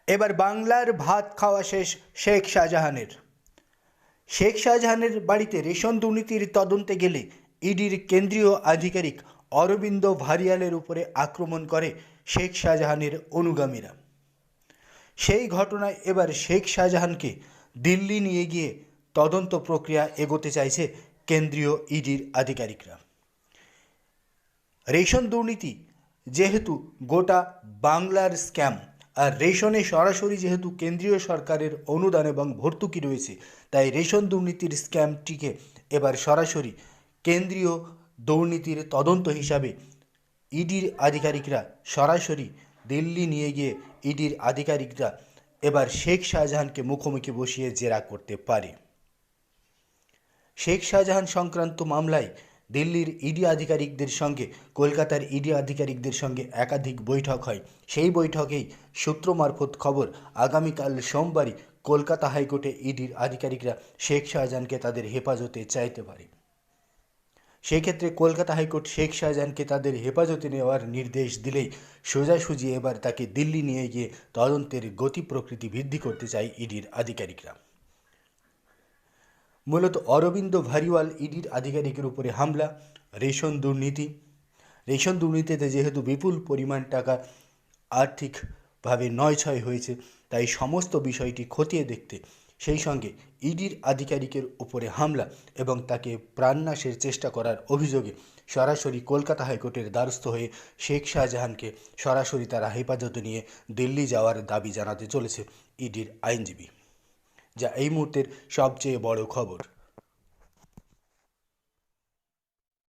এবার বাংলার ভাত খাওয়া শেষ শেখ শাহজাহানের। শেখ শাহজাহানের বাড়িতে রেশন দুর্নীতির তদন্তে গেলে ইডির কেন্দ্রীয় আধিকারিক অরবিন্দ ভারিয়ালের উপরে আক্রমণ করে শেখ শাহজাহানের অনুগামীরা। সেই ঘটনায় এবার শেখ শাহজাহানকে দিল্লি নিয়ে গিয়ে তদন্ত প্রক্রিয়া এগোতে চাইছে কেন্দ্রীয় ইডির আধিকারিকরা। রেশন দুর্নীতি যেহেতু গোটা বাংলার স্ক্যাম, আর রেশনে সরাসরি যেহেতু কেন্দ্রীয় সরকারের অনুদান এবং ভর্তুকি রয়েছে, তাই রেশন দুর্নীতির স্ক্যামটিকে এবার সরাসরি কেন্দ্রীয় দুর্নীতির তদন্ত হিসাবে ইডির আধিকারিকরা সরাসরি দিল্লি নিয়ে গিয়ে ইডির আধিকারিকরা এবার শেখ শাহজাহানকে মুখোমুখি বসিয়ে জেরা করতে পারে। শেখ শাহজাহান সংক্রান্ত মামলায় দিল্লির ইডি আধিকারিকদের সঙ্গে কলকাতার ইডি আধিকারিকদের সঙ্গে একাধিক বৈঠক হয়। সেই বৈঠকেই সূত্র মারফত খবর, আগামীকাল সোমবারই কলকাতা হাইকোর্টে ইডির আধিকারিকরা শেখ শাহজাহানকে তাদের হেফাজতে চাইতে পারে। সেক্ষেত্রে কলকাতা হাইকোর্ট শেখ শাহজাহানকে তাদের হেফাজতে নেওয়ার নির্দেশ দিলেই সোজাসুজি এবার তাকে দিল্লি নিয়ে গিয়ে তদন্তের গতি প্রকৃতি বৃদ্ধি করতে চায় ইডির আধিকারিকরা। মূলত অরবিন্দ ভারিওয়াল ইডির আধিকারিকের উপরে হামলা, রেশন দুর্নীতিতে যেহেতু বিপুল পরিমাণ টাকা আর্থিকভাবে নয়ছয় হয়েছে, তাই সমস্ত বিষয়টি খতিয়ে দেখতে সেই সঙ্গে ইডির আধিকারিকের উপরে হামলা এবং তাকে প্রাণনাশের চেষ্টা করার অভিযোগে সরাসরি কলকাতা হাইকোর্টের দ্বারস্থ হয়ে শেখ শাহজাহানকে সরাসরি তারা হেফাজতে নিয়ে দিল্লি যাওয়ার দাবি জানাতে চলেছে ইডির আইনজীবী, যা এই মুহূর্তের সবচেয়ে বড় খবর।